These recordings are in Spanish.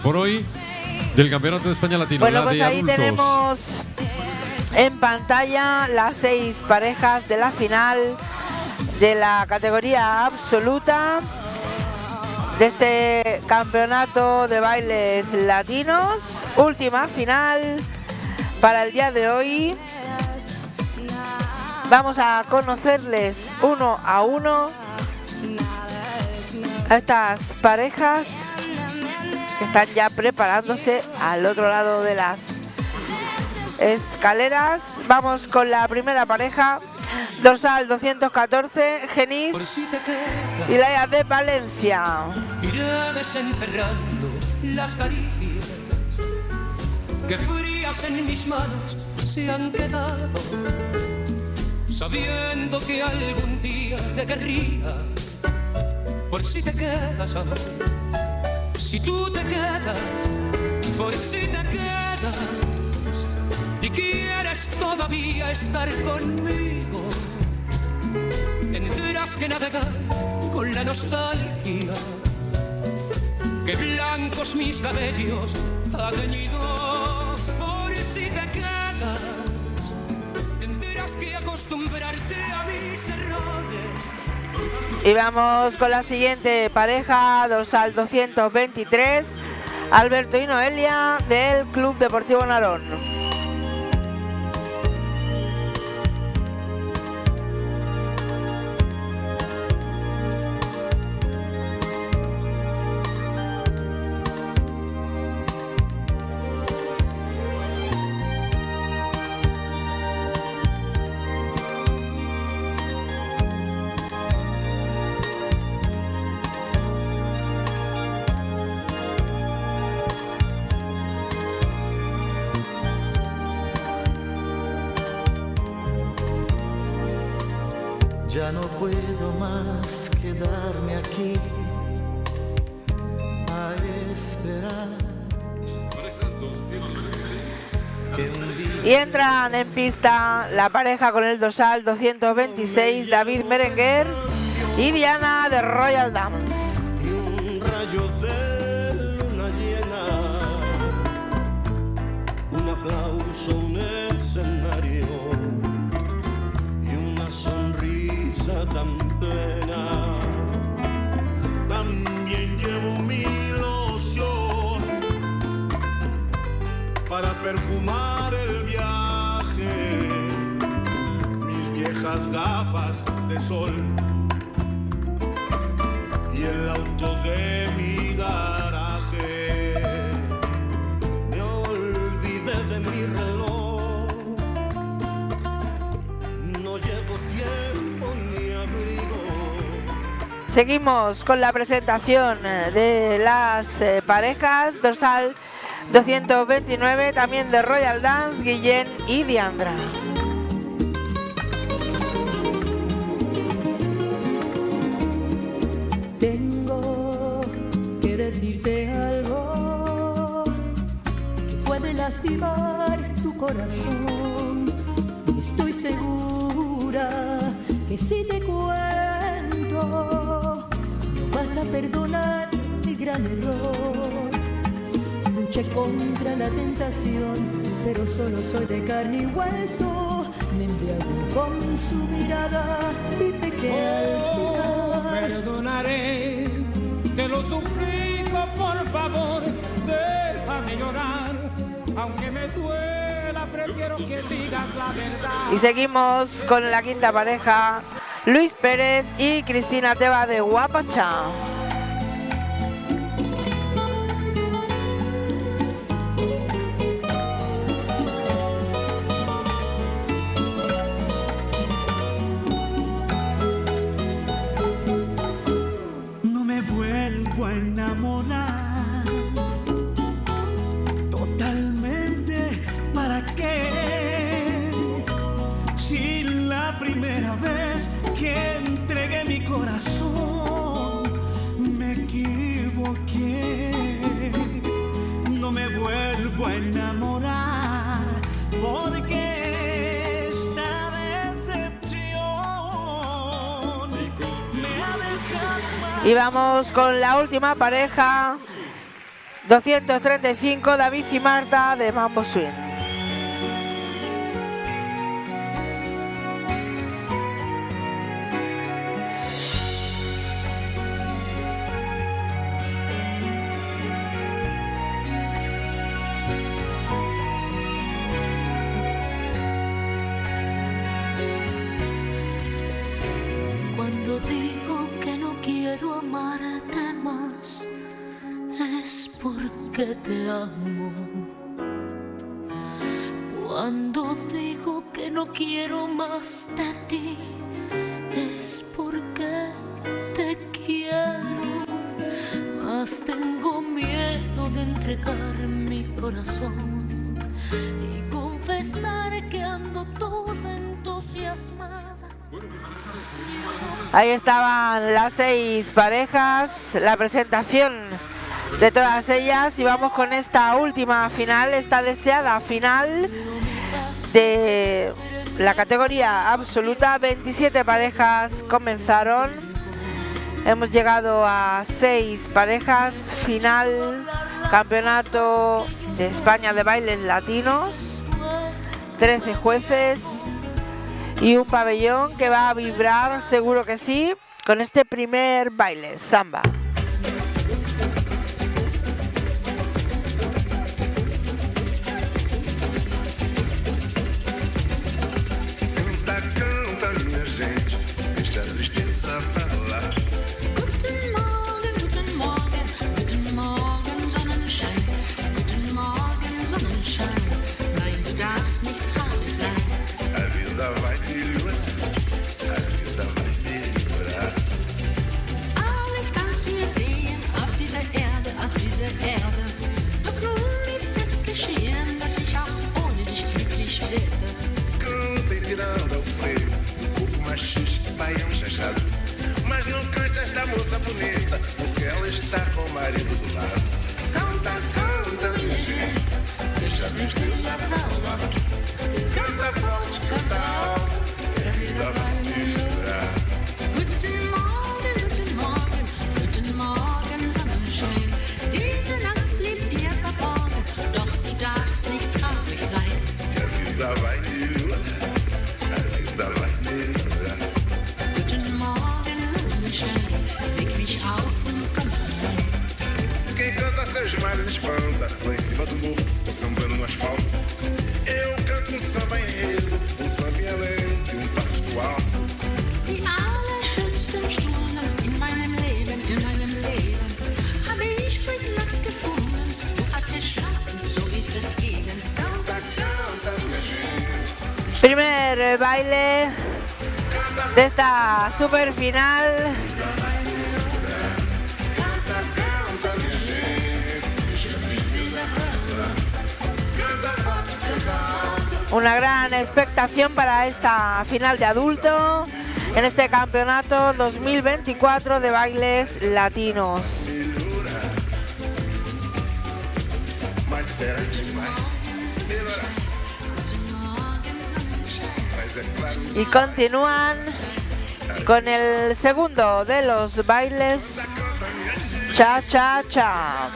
Por hoy del Campeonato de España Latino. Bueno, la pues de ahí adultos. tenemos en pantalla las 6 parejas de la final de la categoría absoluta de este campeonato de bailes latinos. Última final para el día de hoy. Vamos a conocerles uno a uno a estas parejas que están ya preparándose al otro lado de las escaleras. Vamos con la primera pareja, dorsal 214, Genís y Laia de Valencia. Iré desenterrando las caricias que frías en mis manos se han quedado, sabiendo que algún día te querría, por si te quedas ahora. Si tú te quedas, por si te quedas y quieres todavía estar conmigo, tendrás que navegar con la nostalgia que blancos mis cabellos ha teñido. Por si te quedas, tendrás que acostumbrarte a mis errores. Y vamos con la siguiente pareja, dorsal 223, Alberto y Noelia del Club Deportivo Narón. Ya no puedo más quedarme aquí a esperar que un día... Y entran en pista la pareja con el dorsal 226, David Merenguer y Diana de Royal Dance. Y un rayo de luna llena, un aplauso, un escenario y una sonrisa tan plena. También llevo mi ilusión para perfumar el viaje, mis viejas gafas de sol y el auto de mi garaje. Me olvidé de mi reloj, no llevo tiempo ni abrigo. Seguimos con la presentación de las parejas, dorsal 229, también de Royal Dance, Guillén y Diandra. Tengo que decirte algo que puede lastimar tu corazón, y estoy segura que si te cuento no vas a perdonar mi gran error. Luché contra la tentación, pero solo soy de carne y hueso. Me embriagó con su mirada y pequé al final. Perdonaré, te lo suplico, por favor, déjame llorar. Aunque me duela, prefiero que digas la verdad. Y seguimos con la quinta pareja, Luis Pérez y Cristina Teba de Guapachá. No me vuelvo a enamorar totalmente, ¿para qué? Si la primera vez que entregué mi corazón me equivoqué. No me vuelvo a enamorar porque esta decepción me ha dejado mal. Y vamos con la última pareja, 235, David y Marta de Mambo Swing. Cuando digo que no quiero amarte más, es porque te amo. Cuando digo que no quiero más de ti, es porque te quiero. Mas tengo miedo de entregar mi corazón y confesar que ando toda entusiasmada. Ahí estaban las 6 parejas, la presentación de todas ellas, y vamos con esta última final, esta deseada final de la categoría absoluta. 27 parejas comenzaron, hemos llegado a 6 parejas, final, campeonato de España de bailes latinos, 13 jueces y un pabellón que va a vibrar, seguro que sí, con este primer baile, samba. Canta, canta, minha gente, deixa a tristeza pra lá. Guten Morgen, guten Morgen, Sonnenschein. Guten Morgen, Sonnenschein. Nein, du darfst nicht traurig sein. A vida vai melhorar, a vida vai melhorar. Alles kannst du mir sehen auf dieser Erde, auf dieser Erde. Doch nun ist es geschehen, dass ich auch ohne dich glücklich werde. Canta e girando ao freio, um pouco machista, baião chachado. Mas não cante esta moça bonita, porque ela está com o marido do lado. Canta, canta, minha gente, deixa a tristeza pra lá. Canta forte, canta alto, que a vida vai melhorar. Guten Morgen, guten Morgen, Sonnenschein. Diese Nacht liegt dir verborgen, doch du darfst nicht traurig sein. Que a vida vai melhorar, a vida vai melhorar. Guten Morgen, Sonnenschein. Leg mich auf und komm herein. Quem canta seus males espanta, lá em cima do morro, o sambando no asfalto. Eu canto um samba enredo, um sambinha lento e um pasto alto. Die allerschönsten Stunden in meinem Leben, habe ich heute Nacht gefunden. Du hast geschlafen, so ist es eben. Canta, canta, minha gente. Primer baile de esta super final. Canta, canta, minha gente. Deixa a tristeza pra lá. Canta forte, canta alto. Una gran expectación para esta final de adulto en este campeonato 2024 de bailes latinos. Melhorar. Mas será que vai melhorar? Mas é claro que Y continúan con el segundo de los bailes, cha cha cha.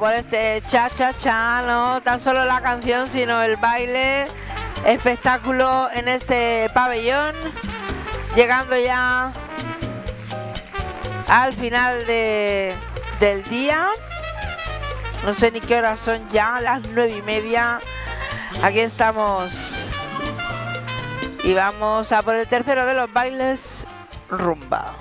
por este cha-cha-cha, no tan solo la canción, sino el baile, espectáculo en este pabellón, llegando ya al final del día. No sé ni qué horas son ya, las 9:30. Aquí estamos y vamos a por el tercero de los bailes, rumba.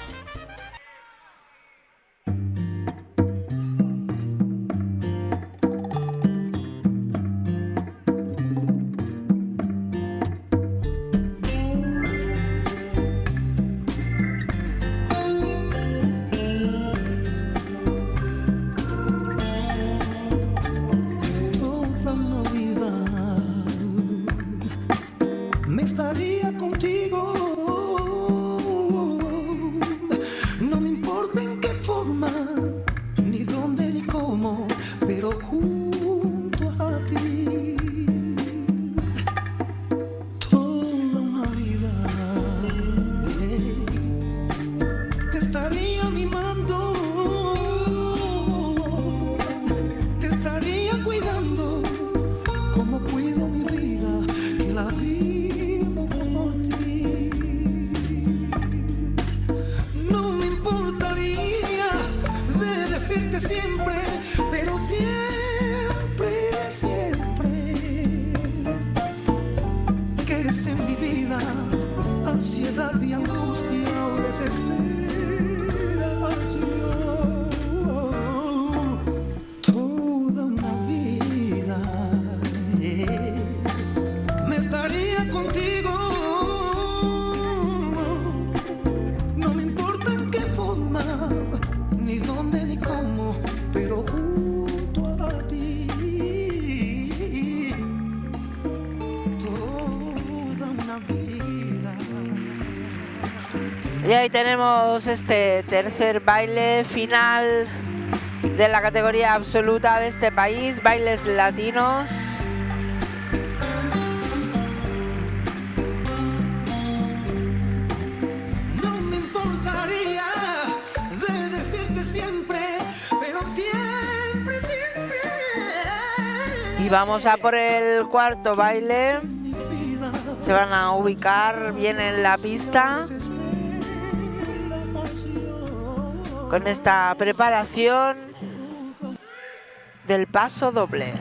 Y ahí tenemos este tercer baile final de la categoría absoluta de este país, bailes latinos. No me importaría de decirte siempre, pero siempre, siempre. Y vamos a por el cuarto baile. Se van a ubicar bien en la pista con esta preparación del paso doble.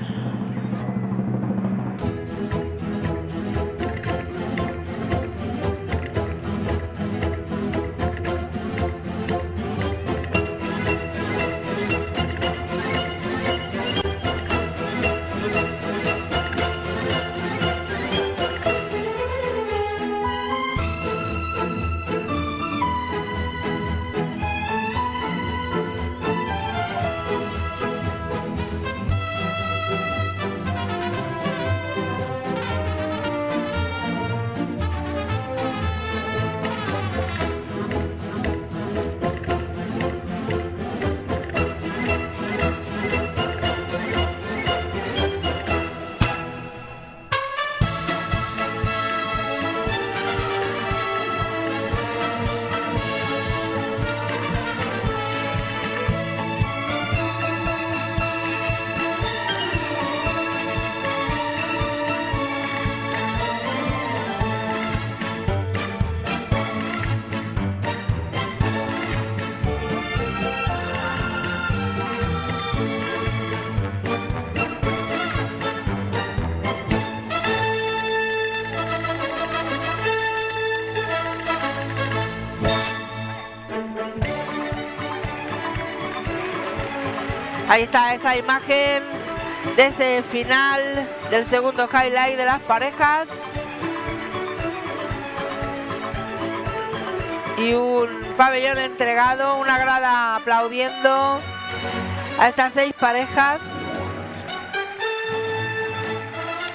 Ahí está esa imagen de ese final del segundo highlight de las parejas. Y un pabellón entregado, una grada aplaudiendo a estas 6 parejas.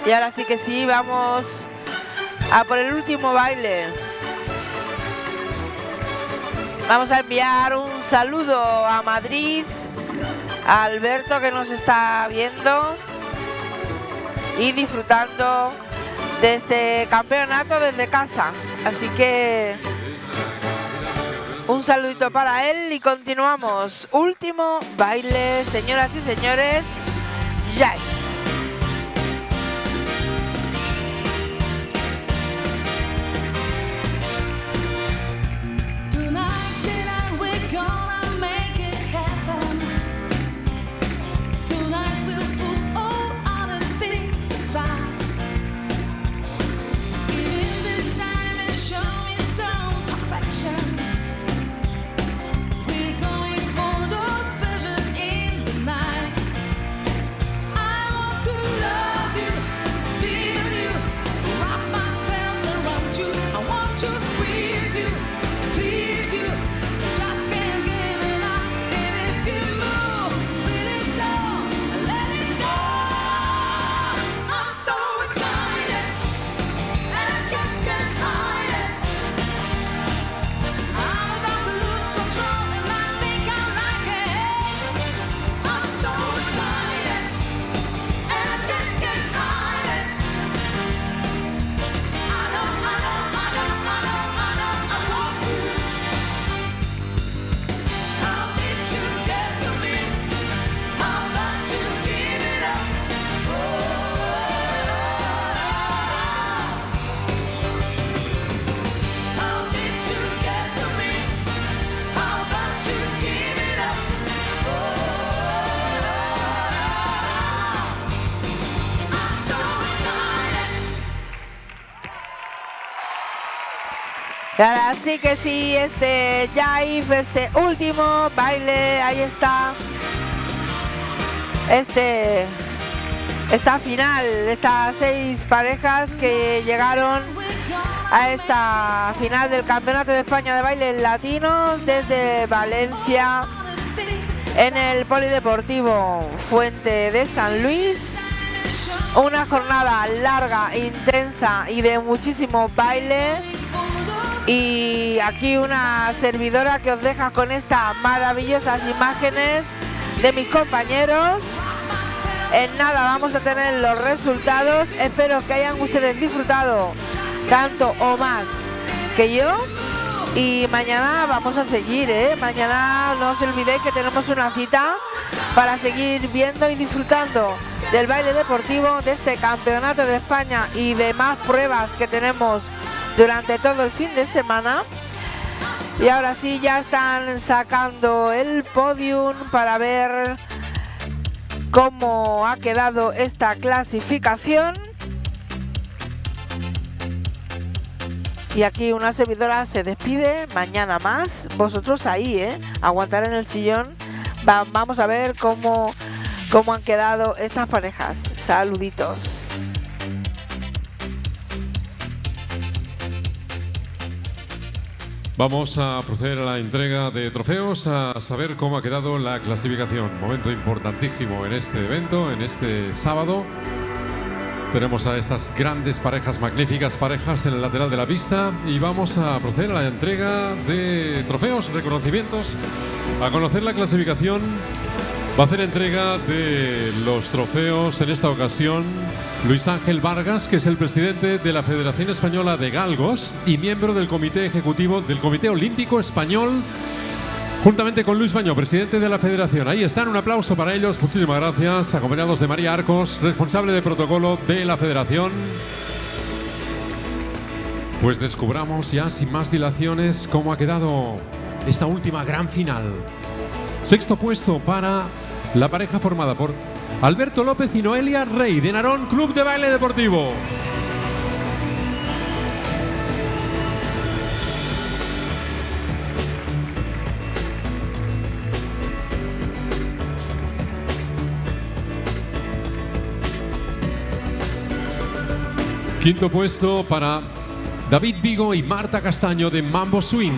Y ahora sí que sí, vamos a por el último baile. Vamos a enviar un saludo a Madrid, a Alberto, que nos está viendo y disfrutando de este campeonato desde casa. Así que Un saludito para él y continuamos. Último baile, señoras y señores. Ya. Y ahora sí que sí, este jive, este último baile, ahí está. Esta final, estas 6 parejas que llegaron a esta final del Campeonato de España de Bailes Latinos desde Valencia, en el Polideportivo Fuente de San Luis. Una jornada larga, intensa y de muchísimo baile. Y aquí una servidora que os deja con estas maravillosas imágenes de mis compañeros. En nada vamos a tener los resultados. Espero que hayan ustedes disfrutado tanto o más que yo. Y mañana vamos a seguir, Mañana no os olvidéis que tenemos una cita para seguir viendo y disfrutando del baile deportivo, de este Campeonato de España y de más pruebas que tenemos durante todo el fin de semana. Y ahora sí, ya están sacando el podium para ver cómo ha quedado esta clasificación. Y aquí una servidora se despide. Mañana más. Vosotros ahí, aguantar en el sillón. Vamos a ver cómo han quedado estas parejas. Saluditos. Vamos a proceder a la entrega de trofeos, a saber cómo ha quedado la clasificación. Momento importantísimo en este evento, en este sábado. Tenemos a estas grandes parejas, magníficas parejas en el lateral de la pista y vamos a proceder a la entrega de trofeos, reconocimientos, a conocer la clasificación. Va a hacer entrega de los trofeos en esta ocasión Luis Ángel Vargas, que es el presidente de la Federación Española de Galgos y miembro del Comité Ejecutivo del Comité Olímpico Español, juntamente con Luis Bañó, presidente de la Federación. Ahí están, un aplauso para ellos, muchísimas gracias, acompañados de María Arcos, responsable de protocolo de la Federación. Pues descubramos ya, sin más dilaciones, cómo ha quedado esta última gran final. Sexto puesto para la pareja formada por Alberto López y Noelia Rey, de Narón Club de Baile Deportivo. Quinto puesto para David Vigo y Marta Castaño, de Mambo Swing.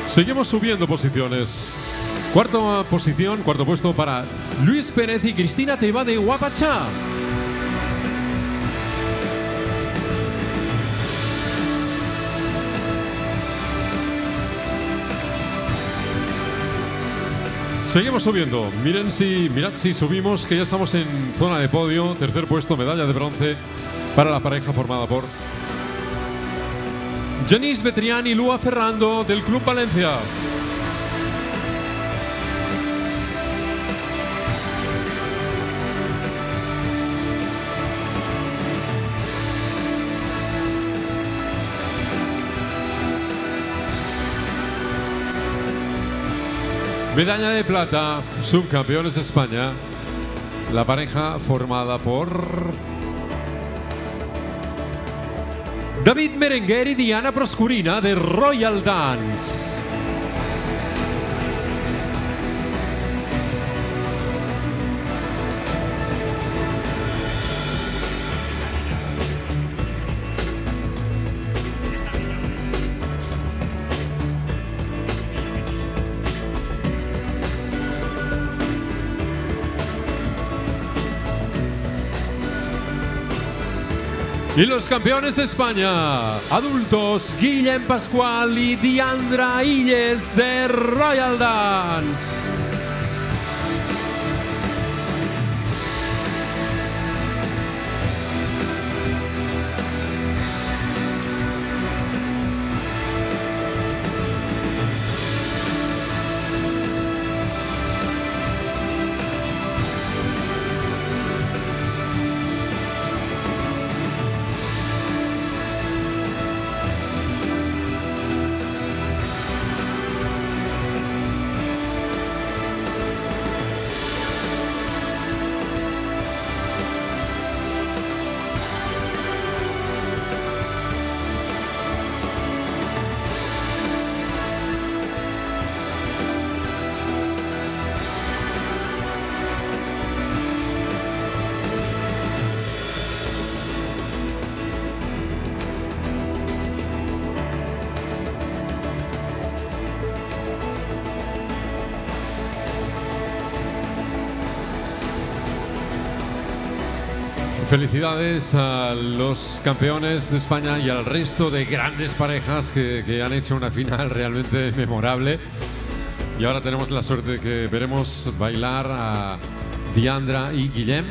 Seguimos subiendo posiciones. Cuarto puesto para Luis Pérez y Cristina Teba, de Guapachá. Seguimos subiendo. Mirad si subimos, que ya estamos en zona de podio. Tercer puesto, medalla de bronce para la pareja formada por Genís Betrián y Lua Ferrando del Club Valencia. Medalla de plata, subcampeones de España, la pareja formada por David Merenguer y Diana Proscurina de Royal Dance. Y los campeones de España, adultos, Guillem Pascual y Diandra Illes de Royal Dance. Felicidades a los campeones de España y al resto de grandes parejas que han hecho una final realmente memorable. Y ahora tenemos la suerte de que veremos bailar a Diandra y Guillem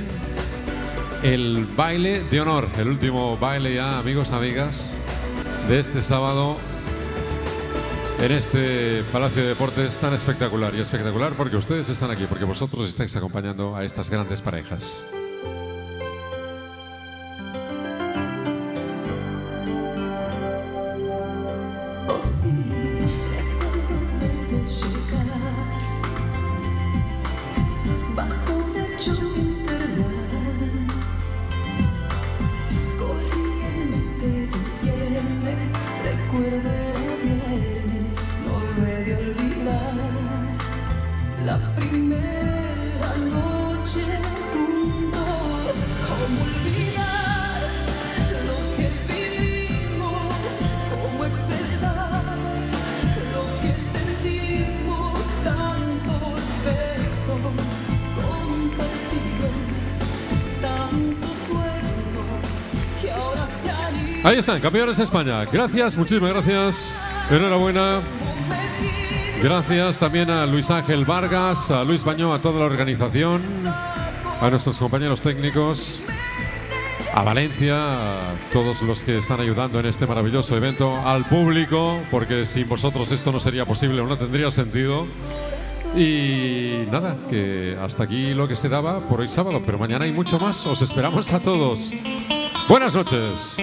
el baile de honor, el último baile ya, amigos, amigas, de este sábado en este Palacio de Deportes tan espectacular. Y espectacular porque ustedes están aquí, porque vosotros estáis acompañando a estas grandes parejas. Ahí están, campeones de España. Gracias, muchísimas gracias. Enhorabuena. Gracias también a Luis Ángel Vargas, a Luis Bañó, a toda la organización, a nuestros compañeros técnicos, a Valencia, a todos los que están ayudando en este maravilloso evento, al público, porque sin vosotros esto no sería posible o no tendría sentido. Y nada, que hasta aquí lo que se daba por hoy sábado, pero mañana hay mucho más. Os esperamos a todos. Buenas noches.